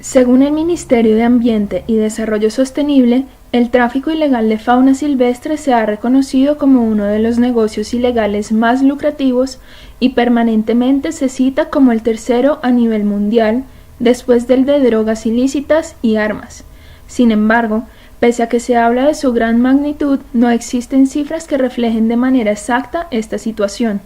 Según el Ministerio de Ambiente y Desarrollo Sostenible, el tráfico ilegal de fauna silvestre se ha reconocido como uno de los negocios ilegales más lucrativos y permanentemente se cita como el tercero a nivel mundial, después del de drogas ilícitas y armas. Sin embargo, pese a que se habla de su gran magnitud, no existen cifras que reflejen de manera exacta esta situación.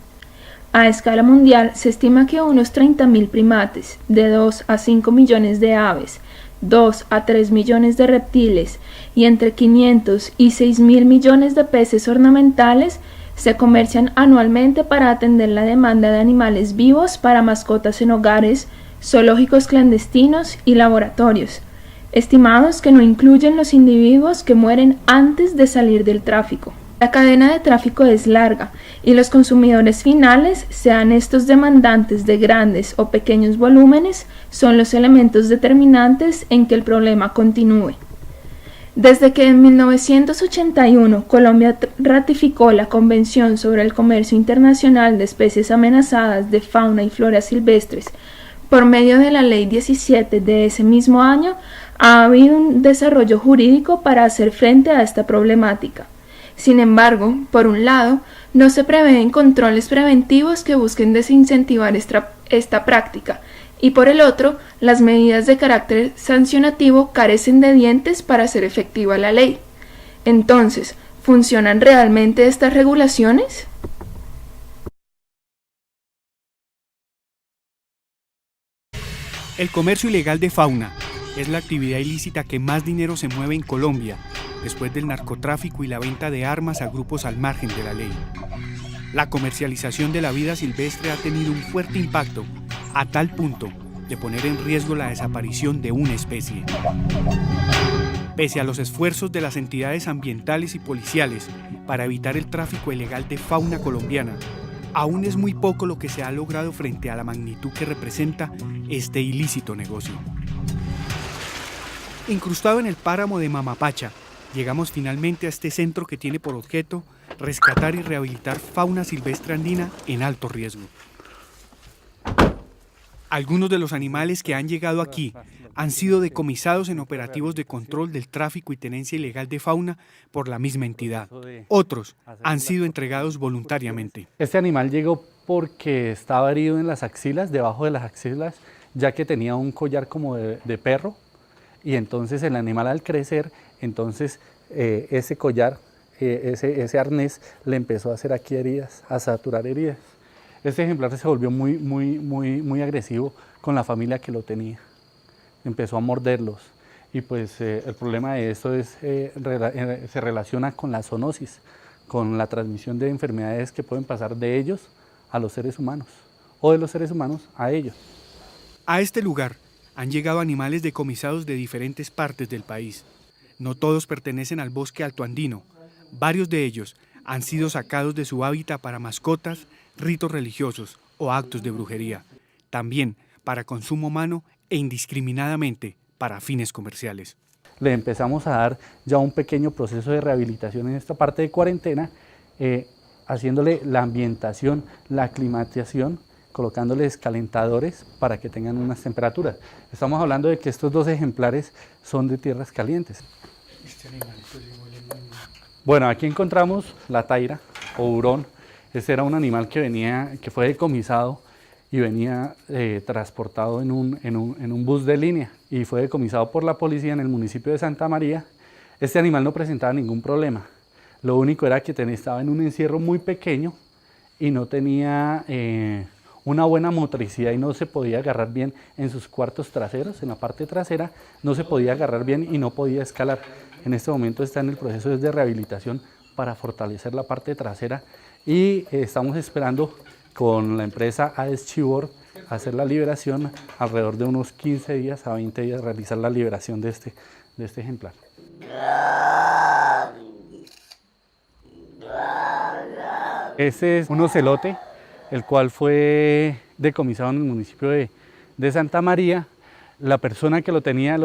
A escala mundial, se estima que unos 30.000 primates, de 2 a 5 millones de aves, 2 a 3 millones de reptiles y entre 500 y 6.000 millones de peces ornamentales se comercian anualmente para atender la demanda de animales vivos para mascotas en hogares, zoológicos clandestinos y laboratorios, estimados que no incluyen los individuos que mueren antes de salir del tráfico. La cadena de tráfico es larga y los consumidores finales, sean estos demandantes de grandes o pequeños volúmenes, son los elementos determinantes en que el problema continúe. Desde que en 1981 Colombia ratificó la Convención sobre el Comercio Internacional de Especies Amenazadas de Fauna y Flora Silvestres, por medio de la Ley 17 de ese mismo año, ha habido un desarrollo jurídico para hacer frente a esta problemática. Sin embargo, por un lado, no se prevén controles preventivos que busquen desincentivar esta práctica, y por el otro, las medidas de carácter sancionativo carecen de dientes para hacer efectiva la ley. Entonces, ¿funcionan realmente estas regulaciones? El comercio ilegal de fauna es la actividad ilícita que más dinero se mueve en Colombia, después del narcotráfico y la venta de armas a grupos al margen de la ley. La comercialización de la vida silvestre ha tenido un fuerte impacto, a tal punto de poner en riesgo la desaparición de una especie. Pese a los esfuerzos de las entidades ambientales y policiales para evitar el tráfico ilegal de fauna colombiana, aún es muy poco lo que se ha logrado frente a la magnitud que representa este ilícito negocio. Incrustado en el páramo de Mamapacha, llegamos finalmente a este centro que tiene por objeto rescatar y rehabilitar fauna silvestre andina en alto riesgo. Algunos de los animales que han llegado aquí han sido decomisados en operativos de control del tráfico y tenencia ilegal de fauna por la misma entidad. Otros han sido entregados voluntariamente. Este animal llegó porque estaba herido en las axilas, debajo de las axilas, ya que tenía un collar como de perro. Y entonces el animal al crecer, entonces ese collar, ese arnés le empezó a hacer aquí heridas, a saturar heridas. Este ejemplar se volvió muy agresivo con la familia que lo tenía. Empezó a morderlos. Y pues el problema de esto se relaciona con la zoonosis, con la transmisión de enfermedades que pueden pasar de ellos a los seres humanos, o de los seres humanos a ellos. A este lugar han llegado animales decomisados de diferentes partes del país. No todos pertenecen al bosque altoandino. Varios de ellos han sido sacados de su hábitat para mascotas, ritos religiosos o actos de brujería. También para consumo humano e indiscriminadamente para fines comerciales. Le empezamos a dar ya un pequeño proceso de rehabilitación en esta parte de cuarentena, haciéndole la ambientación, la aclimatización, colocándoles calentadores para que tengan unas temperaturas. Estamos hablando de que estos dos ejemplares son de tierras calientes. Bueno, aquí encontramos la taira o hurón. Este era un animal que fue decomisado y venía transportado en un bus de línea y fue decomisado por la policía en el municipio de Santa María. Este animal no presentaba ningún problema. Lo único era que estaba en un encierro muy pequeño y no tenía una buena motricidad y no se podía agarrar bien en sus cuartos traseros, en la parte trasera, no se podía agarrar bien y no podía escalar. En este momento está en el proceso de rehabilitación para fortalecer la parte trasera y estamos esperando con la empresa AES Chivor hacer la liberación alrededor de unos 15 días a 20 días, realizar la liberación de este ejemplar. Este es un ocelote, el cual fue decomisado en el municipio de Santa María. La persona que lo tenía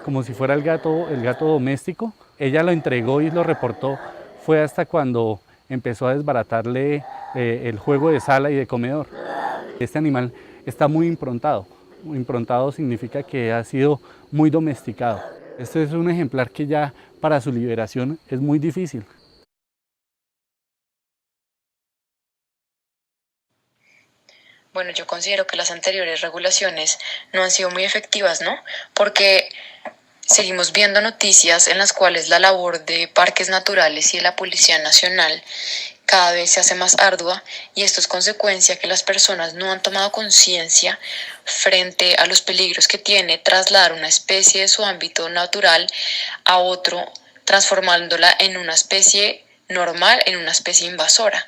como si fuera el gato doméstico. Ella lo entregó y lo reportó. Fue hasta cuando empezó a desbaratarle el juego de sala y de comedor. Este animal está muy improntado. Improntado significa que ha sido muy domesticado. Este es un ejemplar que ya para su liberación es muy difícil. Bueno, yo considero que las anteriores regulaciones no han sido muy efectivas, ¿no? Porque seguimos viendo noticias en las cuales la labor de parques naturales y de la Policía Nacional cada vez se hace más ardua, y esto es consecuencia que las personas no han tomado conciencia frente a los peligros que tiene trasladar una especie de su ámbito natural a otro, transformándola en una especie normal, en una especie invasora.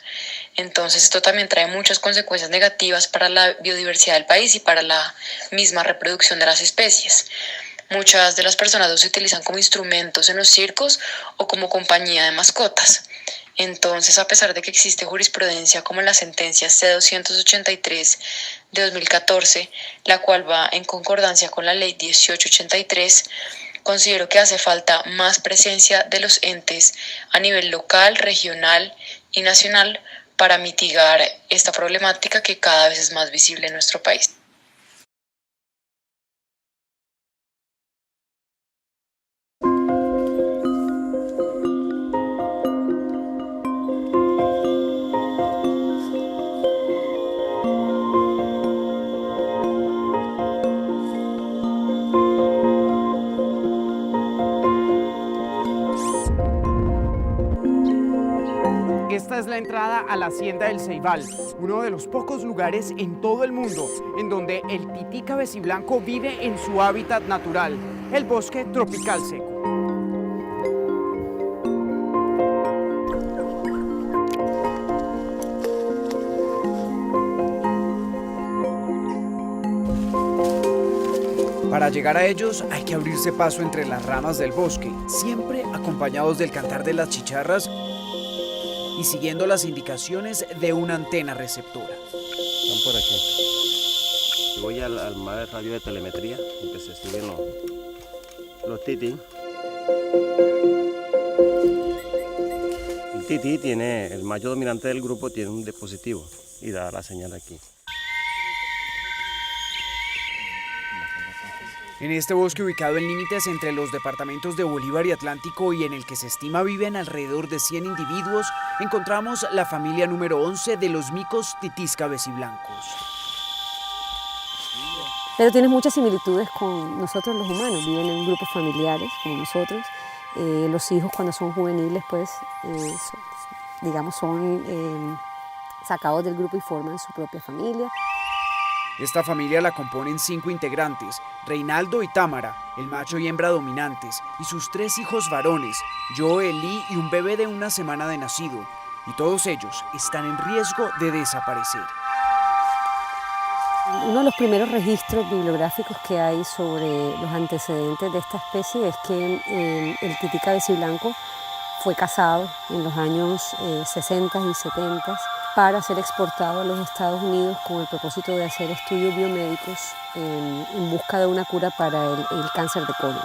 Entonces esto también trae muchas consecuencias negativas para la biodiversidad del país y para la misma reproducción de las especies. Muchas de las personas los utilizan como instrumentos en los circos o como compañía de mascotas. Entonces, a pesar de que existe jurisprudencia como la sentencia C-283 de 2014, la cual va en concordancia con la ley 1883, considero que hace falta más presencia de los entes a nivel local, regional y nacional para mitigar esta problemática que cada vez es más visible en nuestro país. Esta es la entrada a la Hacienda del Ceibal, uno de los pocos lugares en todo el mundo en donde el tití cabeciblanco vive en su hábitat natural, el bosque tropical seco. Para llegar a ellos hay que abrirse paso entre las ramas del bosque, siempre acompañados del cantar de las chicharras y siguiendo las indicaciones de una antena receptora. Están por aquí. Yo voy al mar radio de telemetría en que se siguen los tití. El tití tiene, el macho dominante del grupo tiene un dispositivo y da la señal aquí. En este bosque ubicado en límites entre los departamentos de Bolívar y Atlántico y en el que se estima viven alrededor de 100 individuos, encontramos la familia número 11 de los micos titís cabeciblancos. Pero tiene muchas similitudes con nosotros los humanos, viven en grupos familiares como nosotros. Los hijos cuando son juveniles pues son sacados del grupo y forman su propia familia. Esta familia la componen 5 integrantes, Reinaldo y Támara, el macho y hembra dominantes, y sus 3 hijos varones, Joe, Lee y un bebé de 1 semana de nacido, y todos ellos están en riesgo de desaparecer. Uno de los primeros registros bibliográficos que hay sobre los antecedentes de esta especie es que el tití cabeciblanco fue cazado en los años 60 y 70 para ser exportado a los Estados Unidos con el propósito de hacer estudios biomédicos en busca de una cura para el cáncer de colon.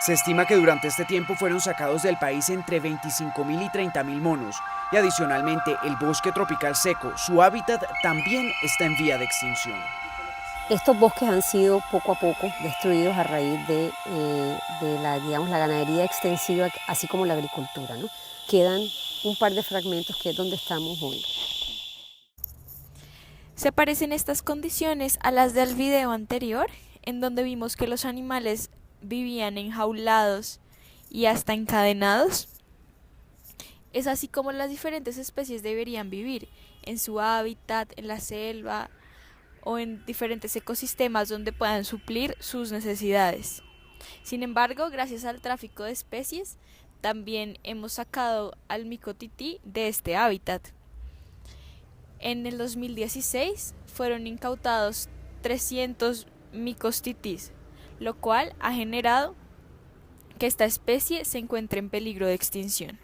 Se estima que durante este tiempo fueron sacados del país entre 25.000 y 30.000 monos, y adicionalmente el bosque tropical seco, su hábitat, también está en vía de extinción. Estos bosques han sido poco a poco destruidos a raíz de la ganadería extensiva, así como la agricultura, ¿no? Quedan un par de fragmentos que es donde estamos hoy. ¿Se parecen estas condiciones a las del video anterior, en donde vimos que los animales vivían enjaulados y hasta encadenados? Es así como las diferentes especies deberían vivir, en su hábitat, en la selva o en diferentes ecosistemas donde puedan suplir sus necesidades. Sin embargo, gracias al tráfico de especies, también hemos sacado al mico tití de este hábitat. En el 2016 fueron incautados 300 micos titís, lo cual ha generado que esta especie se encuentre en peligro de extinción.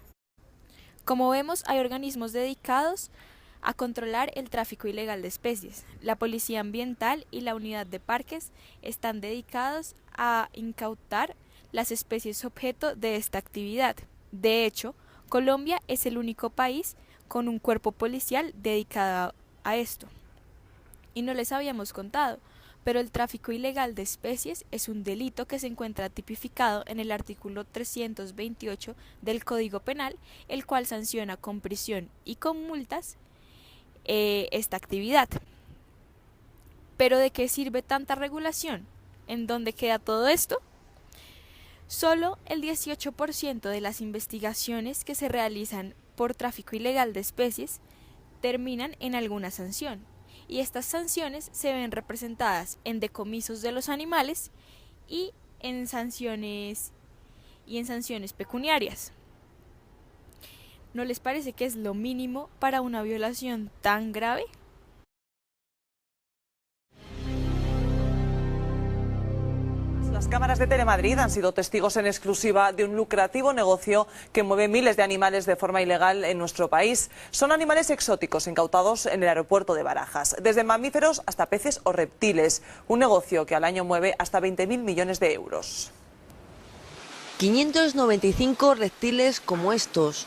Como vemos, hay organismos dedicados a controlar el tráfico ilegal de especies. La Policía Ambiental y la Unidad de Parques están dedicados a incautar las especies objeto de esta actividad. De hecho, Colombia es el único país con un cuerpo policial dedicado a esto. Y no les habíamos contado, pero el tráfico ilegal de especies es un delito que se encuentra tipificado en el artículo 328 del Código Penal, el cual sanciona con prisión y con multas esta actividad. ¿Pero de qué sirve tanta regulación? ¿En dónde queda todo esto? Solo el 18% de las investigaciones que se realizan por tráfico ilegal de especies terminan en alguna sanción, y estas sanciones se ven representadas en decomisos de los animales y en sanciones pecuniarias. ¿No les parece que es lo mínimo para una violación tan grave? Las cámaras de Telemadrid han sido testigos en exclusiva de un lucrativo negocio que mueve miles de animales de forma ilegal en nuestro país. Son animales exóticos incautados en el aeropuerto de Barajas, desde mamíferos hasta peces o reptiles. Un negocio que al año mueve hasta 20.000 millones de euros. 595 reptiles como estos,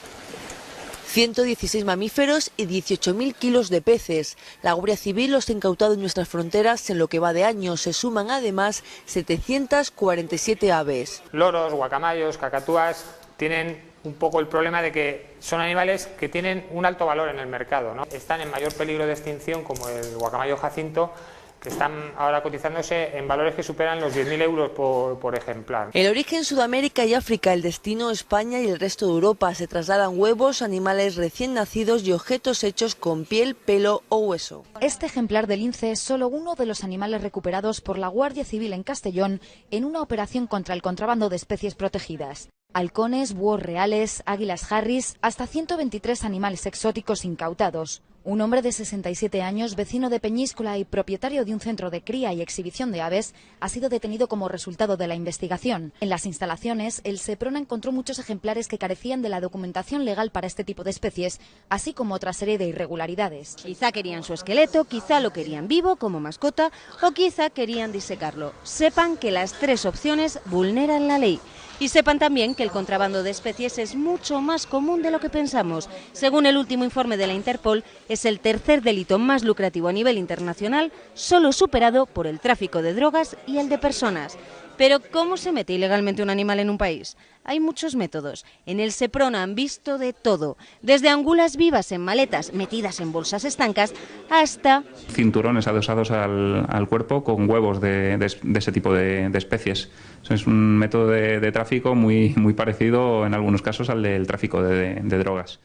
116 mamíferos y 18.000 kilos de peces. La Guardia Civil los ha incautado en nuestras fronteras en lo que va de año. Se suman además 747 aves. Loros, guacamayos, cacatúas tienen un poco el problema de que son animales que tienen un alto valor en el mercado, ¿no? Están en mayor peligro de extinción, como el guacamayo jacinto, que están ahora cotizándose en valores que superan los 10.000 euros por ejemplar. El origen Sudamérica y África, el destino España y el resto de Europa. Se trasladan huevos, animales recién nacidos y objetos hechos con piel, pelo o hueso. Este ejemplar de lince es solo uno de los animales recuperados por la Guardia Civil en Castellón en una operación contra el contrabando de especies protegidas. Halcones, búhos reales, águilas harris, hasta 123 animales exóticos incautados. Un hombre de 67 años, vecino de Peñíscola y propietario de un centro de cría y exhibición de aves, ha sido detenido como resultado de la investigación. En las instalaciones, el Seprona encontró muchos ejemplares que carecían de la documentación legal para este tipo de especies, así como otra serie de irregularidades. Quizá querían su esqueleto, quizá lo querían vivo como mascota o quizá querían disecarlo. Sepan que las tres opciones vulneran la ley. Y sepan también que el contrabando de especies es mucho más común de lo que pensamos. Según el último informe de la Interpol, es el tercer delito más lucrativo a nivel internacional, solo superado por el tráfico de drogas y el de personas. Pero ¿cómo se mete ilegalmente un animal en un país? Hay muchos métodos. En el Seprona han visto de todo, desde angulas vivas en maletas metidas en bolsas estancas hasta cinturones adosados al cuerpo con huevos de ese tipo de especies. Es un método de tráfico muy parecido en algunos casos al del tráfico de drogas.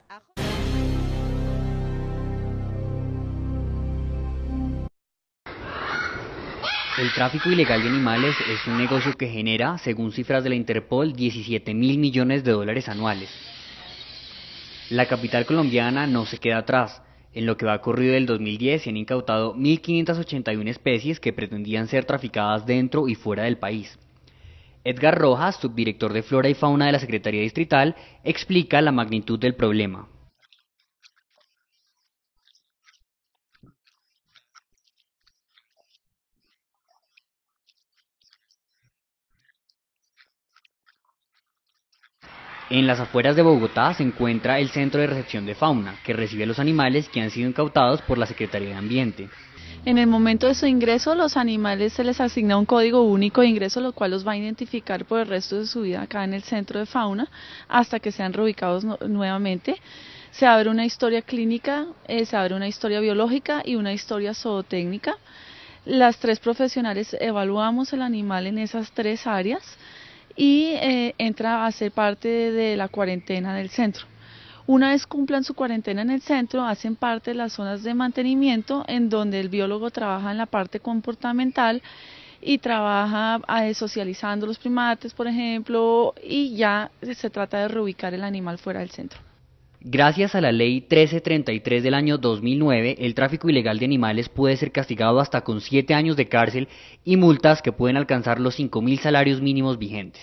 El tráfico ilegal de animales es un negocio que genera, según cifras de la Interpol, 17.000 millones de dólares anuales. La capital colombiana no se queda atrás. En lo que va corrido del 2010 se han incautado 1.581 especies que pretendían ser traficadas dentro y fuera del país. Edgar Rojas, subdirector de Flora y Fauna de la Secretaría Distrital, explica la magnitud del problema. En las afueras de Bogotá se encuentra el Centro de Recepción de Fauna, que recibe a los animales que han sido incautados por la Secretaría de Ambiente. En el momento de su ingreso, los animales se les asigna un código único de ingreso, lo cual los va a identificar por el resto de su vida acá en el Centro de Fauna, hasta que sean reubicados nuevamente. Se abre una historia clínica, se abre una historia biológica y una historia zootécnica. Las tres profesionales evaluamos el animal en esas tres áreas y entra a ser parte de la cuarentena del centro. Una vez cumplan su cuarentena en el centro, hacen parte de las zonas de mantenimiento en donde el biólogo trabaja en la parte comportamental y trabaja socializando los primates, por ejemplo, y ya se trata de reubicar el animal fuera del centro. Gracias a la Ley 1333 del año 2009, el tráfico ilegal de animales puede ser castigado hasta con 7 años de cárcel y multas que pueden alcanzar los 5.000 salarios mínimos vigentes.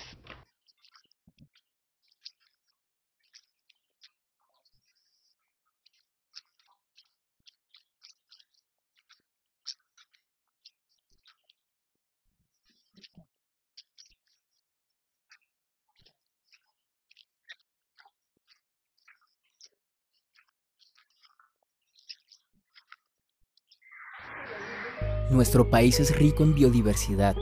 Nuestro país es rico en biodiversidad,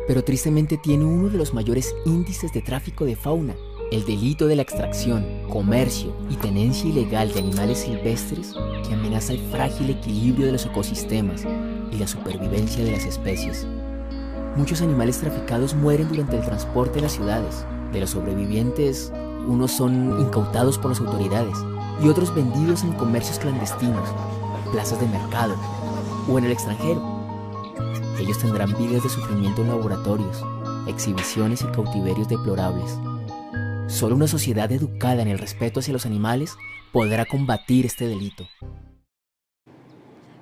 pero tristemente tiene uno de los mayores índices de tráfico de fauna. El delito de la extracción, comercio y tenencia ilegal de animales silvestres que amenaza el frágil equilibrio de los ecosistemas y la supervivencia de las especies. Muchos animales traficados mueren durante el transporte en las ciudades. De los sobrevivientes, unos son incautados por las autoridades y otros vendidos en comercios clandestinos, plazas de mercado o en el extranjero. Ellos tendrán vidas de sufrimiento en laboratorios, exhibiciones y cautiverios deplorables. Solo una sociedad educada en el respeto hacia los animales podrá combatir este delito.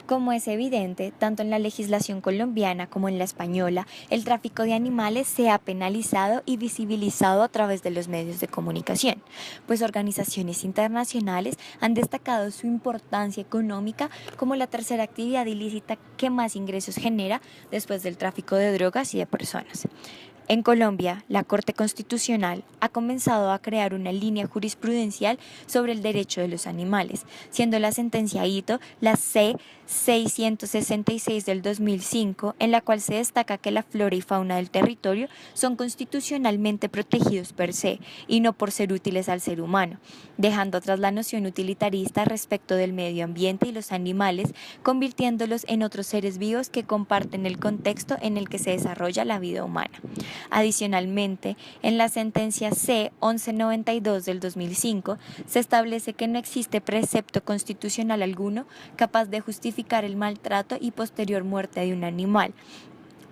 Como es evidente, tanto en la legislación colombiana como en la española, el tráfico de animales se ha penalizado y visibilizado a través de los medios de comunicación, pues organizaciones internacionales han destacado su importancia económica como la tercera actividad ilícita que más ingresos genera después del tráfico de drogas y de personas. En Colombia, la Corte Constitucional ha comenzado a crear una línea jurisprudencial sobre el derecho de los animales, siendo la sentencia Hito la C-666 del 2005, en la cual se destaca que la flora y fauna del territorio son constitucionalmente protegidos per se y no por ser útiles al ser humano, dejando atrás la noción utilitarista respecto del medio ambiente y los animales, convirtiéndolos en otros seres vivos que comparten el contexto en el que se desarrolla la vida humana. Adicionalmente, en la sentencia C-1192 del 2005 se establece que no existe precepto constitucional alguno capaz de justificar el maltrato y posterior muerte de un animal,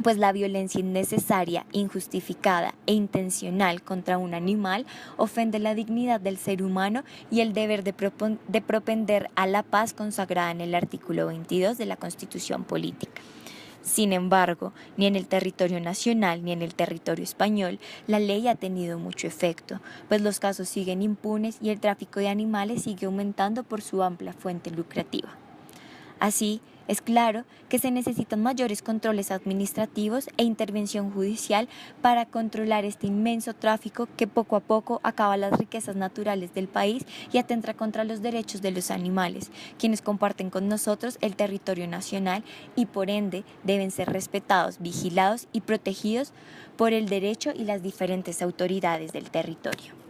pues la violencia innecesaria, injustificada e intencional contra un animal ofende la dignidad del ser humano y el deber de propender a la paz consagrada en el artículo 22 de la Constitución Política. Sin embargo, ni en el territorio nacional ni en el territorio español la ley ha tenido mucho efecto, pues los casos siguen impunes y el tráfico de animales sigue aumentando por su amplia fuente lucrativa. Así, es claro que se necesitan mayores controles administrativos e intervención judicial para controlar este inmenso tráfico que poco a poco acaba las riquezas naturales del país y atenta contra los derechos de los animales, quienes comparten con nosotros el territorio nacional y por ende deben ser respetados, vigilados y protegidos por el derecho y las diferentes autoridades del territorio.